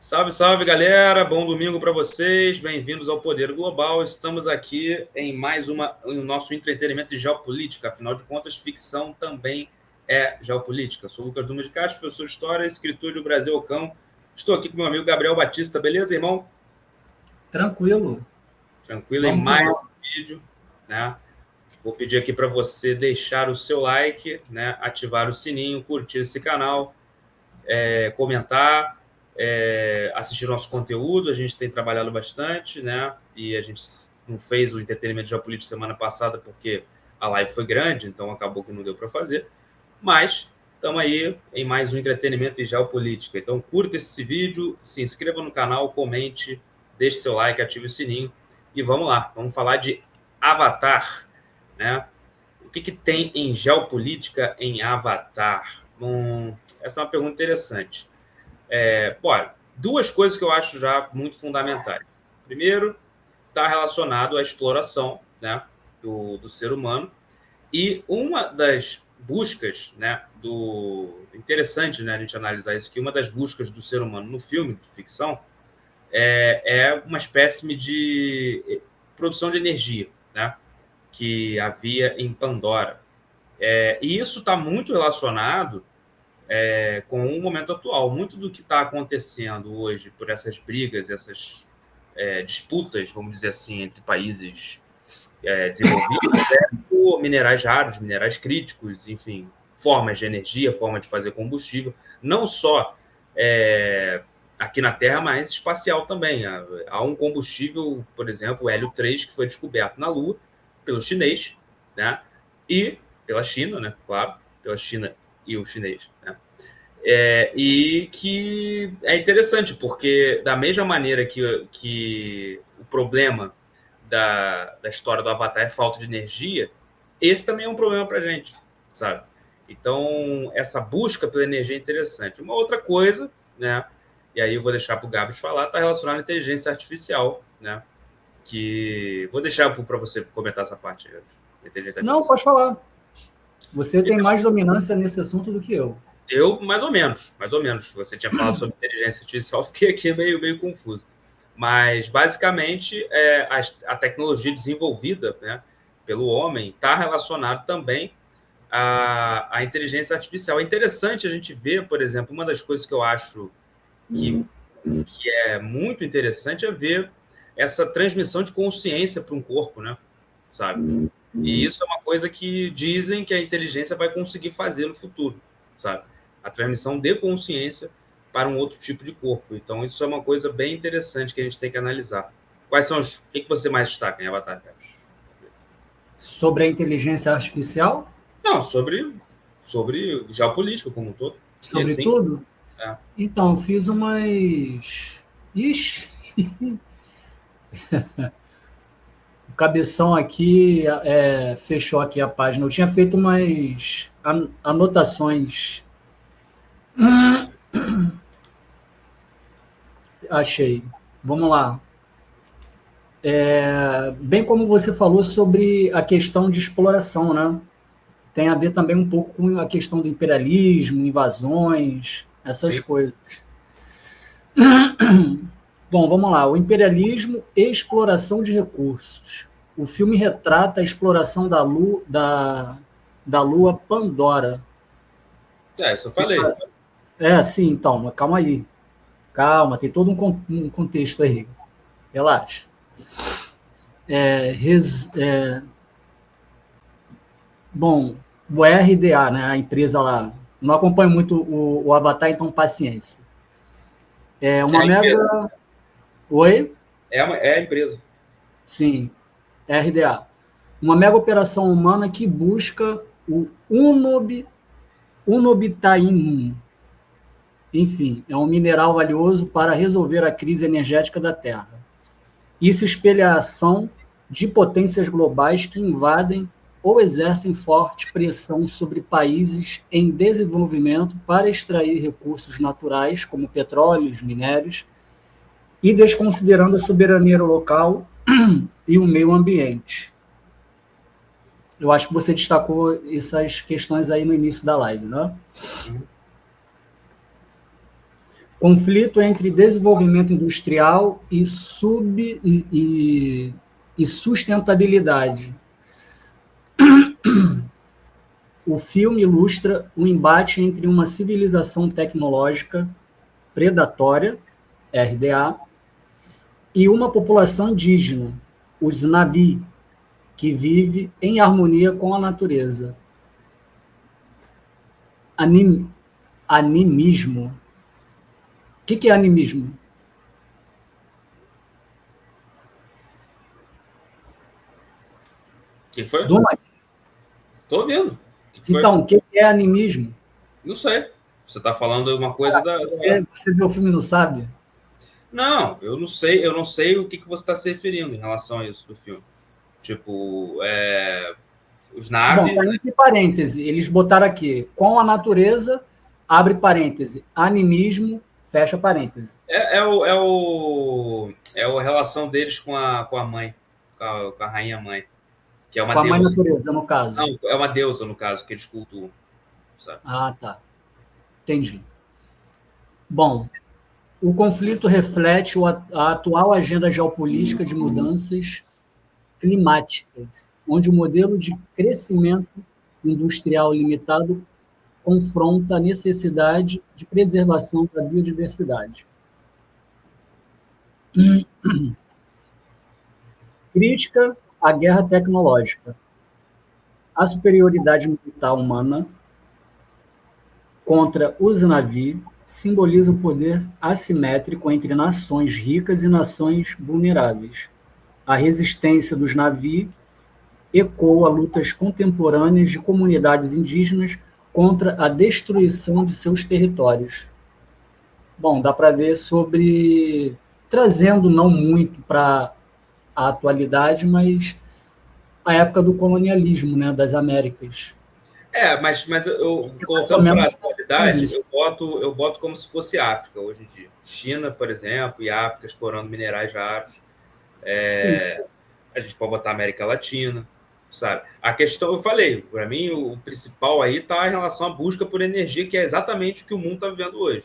Salve, salve, galera! Bom domingo para vocês. Bem-vindos ao Poder Global. Estamos aqui em mais o nosso entretenimento de geopolítica. Afinal de contas, ficção também é geopolítica. Sou o Lucas Dumas de Castro, professor de História, escritor do Brasil ao Cão. Estou aqui com meu amigo Gabriel Batista. Beleza, irmão? Tranquilo. Tranquilo em mais um vídeo, né? Vou pedir aqui para você deixar o seu like, né? Ativar o sininho, curtir esse canal, comentar, assistir nosso conteúdo. A gente tem trabalhado bastante, né? E a gente não fez o entretenimento geopolítico semana passada porque a live foi grande, então acabou que não deu para fazer. Mas estamos aí em mais um entretenimento de geopolítica. Então curta esse vídeo, se inscreva no canal, comente, deixe seu like, ative o sininho e vamos lá. Vamos falar de Avatar, né? O que tem em geopolítica em Avatar? Essa é uma pergunta interessante. Duas coisas que eu acho já muito fundamentais. Primeiro, está relacionado à exploração, né, do ser humano. E uma das buscas, né, interessante, né, a gente analisar isso, que uma das buscas do ser humano no filme de ficção é uma espécie de produção de energia, né, que havia em Pandora. E isso está muito relacionado com o momento atual. Muito do que está acontecendo hoje por essas brigas, essas disputas, vamos dizer assim, entre países desenvolvidos, por minerais raros, minerais críticos, enfim, formas de energia, forma de fazer combustível, não só aqui na Terra, mas espacial também. Há um combustível, por exemplo, o hélio 3, que foi descoberto na Lua pelo chinês, né? E pela China, né? Claro, pela China e o chinês, né? E que é interessante, porque da mesma maneira que o problema da história do Avatar é falta de energia, esse também é um problema para a gente, sabe? Então, essa busca pela energia é interessante. Uma outra coisa, né? E aí eu vou deixar para o Gabs falar, está relacionado à inteligência artificial, né? Que vou deixar para você comentar essa parte. Não, pode falar. Você tem mais dominância nesse assunto do que eu. Eu, mais ou menos. Você tinha falado sobre inteligência artificial, fiquei aqui meio confuso. Mas, basicamente, a tecnologia desenvolvida, né, pelo homem está relacionada também à inteligência artificial. É interessante a gente ver, por exemplo, uma das coisas que eu acho que é muito interessante é ver essa transmissão de consciência para um corpo, né? Sabe? E isso é uma coisa que dizem que a inteligência vai conseguir fazer no futuro, sabe? A transmissão de consciência para um outro tipo de corpo. Então, isso é uma coisa bem interessante que a gente tem que analisar. Quais são os... O que você mais destaca em Avatar? Sobre a inteligência artificial? Não, sobre geopolítica como um todo. Sobre assim, tudo? Então, fiz umas... Ixi! O cabeção aqui fechou aqui a página. Eu tinha feito umas anotações. Achei. Vamos lá. Bem como você falou sobre a questão de exploração, né? Tem a ver também um pouco com a questão do imperialismo, invasões, essas coisas. Bom, vamos lá. O imperialismo e exploração de recursos. O filme retrata a exploração da lua Pandora. Isso eu falei. Sim, então, calma aí. Calma, tem todo um contexto aí. Relaxa. Bom, o RDA, né, a empresa lá, não acompanho muito o Avatar, então paciência. Uma mega... Oi? É a empresa. Sim, RDA. Uma mega operação humana que busca o Unobitainum. Enfim, é um mineral valioso para resolver a crise energética da Terra. Isso espelha a ação de potências globais que invadem ou exercem forte pressão sobre países em desenvolvimento para extrair recursos naturais, como petróleos, minérios, e desconsiderando a soberania local e o meio ambiente. Eu acho que você destacou essas questões aí no início da live, né? Conflito entre desenvolvimento industrial e sustentabilidade. O filme ilustra o embate entre uma civilização tecnológica predatória, RDA, e uma população indígena, os Na'vi, que vive em harmonia com a natureza. Animismo. O que é animismo? Quem foi? Dumas. Tô ouvindo. Então, o que é animismo? Não sei. Você está falando uma coisa Você viu o filme e não sabe? Não, eu não sei o que você está se referindo em relação a isso do filme. Tipo, os naves. Bom, tá entre parênteses, eles botaram aqui, com a natureza, abre parêntese, animismo, fecha parêntese. É a relação deles com a mãe, com a rainha mãe, que é uma com deusa. A mãe natureza, no caso. Não, é uma deusa, no caso, que eles cultuam. Sabe? Ah, tá. Entendi. Bom, o conflito reflete a atual agenda geopolítica de mudanças climáticas, onde o modelo de crescimento industrial limitado confronta a necessidade de preservação da biodiversidade. Crítica à guerra tecnológica. A superioridade militar humana contra os Na'vi simboliza o poder assimétrico entre nações ricas e nações vulneráveis. A resistência dos Na'vi ecoa lutas contemporâneas de comunidades indígenas contra a destruição de seus territórios. Bom, dá para ver sobre, trazendo não muito para a atualidade, mas a época do colonialismo, né, das Américas. Mas eu colocando para a atualidade, eu boto como se fosse África hoje em dia. China, por exemplo, e África explorando minerais raros. A gente pode botar América Latina, sabe? A questão, eu falei, para mim o principal aí está em relação à busca por energia, que é exatamente o que o mundo está vivendo hoje,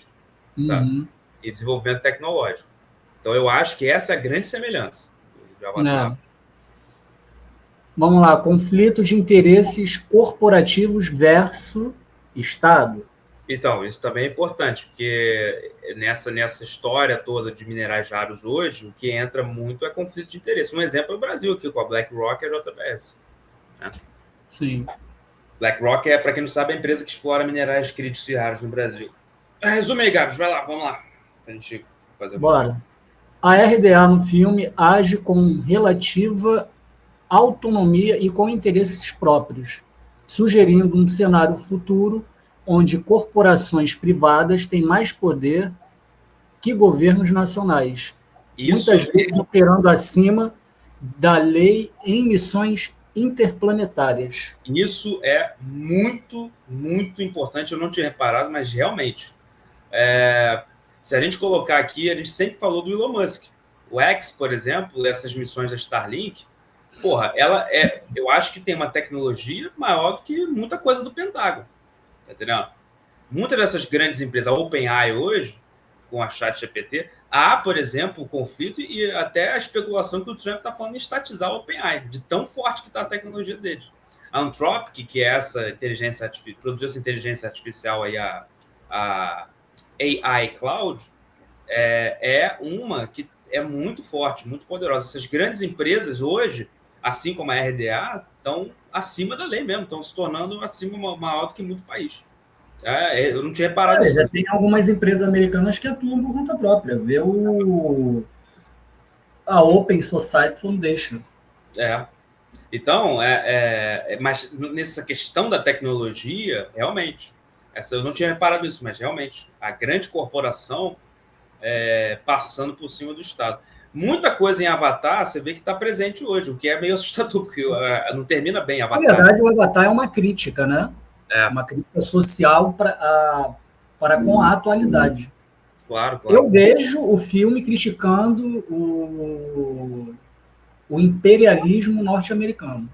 sabe? E desenvolvimento tecnológico. Então eu acho que essa é a grande semelhança de Avatar. Vamos lá, conflito de interesses corporativos versus Estado. Então, isso também é importante, porque nessa história toda de minerais raros hoje, o que entra muito é conflito de interesse. Um exemplo é o Brasil, aqui com a BlackRock e a JBS. Né? Sim. BlackRock é, para quem não sabe, a empresa que explora minerais críticos e raros no Brasil. Resume aí, Gabs, vai lá, vamos lá. A gente fazer Bora. A RDA no filme age com relativa autonomia e com interesses próprios, sugerindo um cenário futuro onde corporações privadas têm mais poder que governos nacionais, muitas vezes operando acima da lei em missões interplanetárias. Isso é muito, muito importante. Eu não tinha reparado, mas realmente. Se a gente colocar aqui, a gente sempre falou do Elon Musk. O X, por exemplo, essas missões da Starlink, porra, eu acho que tem uma tecnologia maior do que muita coisa do Pentágono. Tá entendendo? Muitas dessas grandes empresas, a OpenAI hoje, com a ChatGPT, há, por exemplo, o conflito e até a especulação que o Trump está falando em estatizar a OpenAI, de tão forte que está a tecnologia deles. A Anthropic, que é essa inteligência artificial, produziu essa inteligência artificial aí, a AI Cloud, é uma que é muito forte, muito poderosa. Essas grandes empresas hoje, assim como a RDA, estão acima da lei mesmo, estão se tornando acima maior do que muito país. Eu não tinha reparado nisso. Já tem algumas empresas americanas que atuam por conta própria. Vê a Open Society Foundation. Então, mas nessa questão da tecnologia, realmente, eu não tinha reparado isso, mas realmente, a grande corporação passando por cima do Estado. Muita coisa em Avatar, você vê que está presente hoje, o que é meio assustador, porque não termina bem Avatar. Na verdade, o Avatar é uma crítica, né? Uma crítica social para com a atualidade. Claro. Eu vejo o filme criticando o imperialismo norte-americano.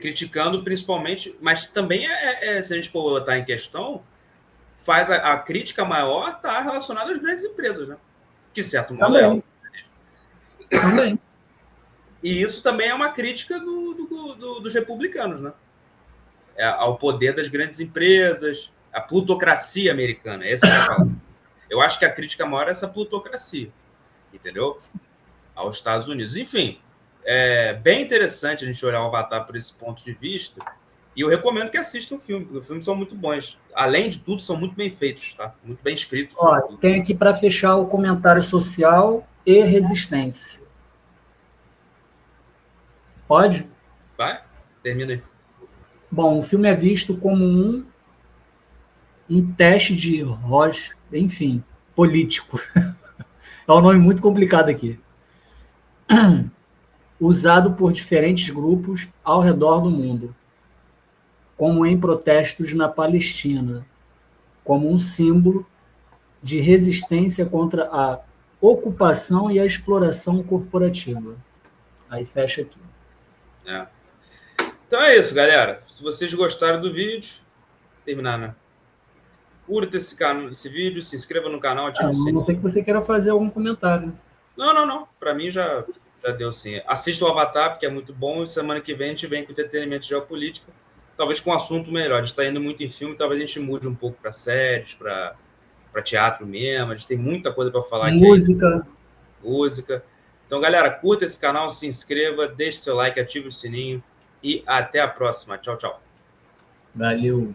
Criticando principalmente, mas também se a gente botar em questão, faz a crítica maior está relacionada às grandes empresas, né? Que certo modo é. Também. E isso também é uma crítica dos republicanos, né? Ao poder das grandes empresas, a plutocracia americana. Essa é a palavra. Eu acho que a crítica maior é essa plutocracia, entendeu? Aos Estados Unidos. Enfim, é bem interessante a gente olhar o Avatar por esse ponto de vista. E eu recomendo que assistam o filme, porque os filmes são muito bons. Além de tudo, são muito bem feitos, tá? Muito bem escritos. Ó, tem aqui para fechar o comentário social e resistência. Pode? Vai? Termina aí. Bom, o filme é visto como um teste de Ross, enfim, político. É um nome muito complicado aqui. Usado por diferentes grupos ao redor do mundo, como em protestos na Palestina, como um símbolo de resistência contra a ocupação e a exploração corporativa. Aí fecha aqui. Então é isso, galera. Se vocês gostaram do vídeo, terminar, né? Curta esse vídeo, se inscreva no canal, ative o sininho. A não ser que você queira fazer algum comentário. Não. Para mim já deu sim. Assista o Avatar, porque é muito bom. E semana que vem a gente vem com entretenimento geopolítico, talvez com um assunto melhor. A gente está indo muito em filme, talvez a gente mude um pouco para séries, para teatro mesmo. A gente tem muita coisa para falar aqui. Música. Então, galera, curta esse canal, se inscreva, deixe seu like, ative o sininho e até a próxima. Tchau, tchau. Valeu.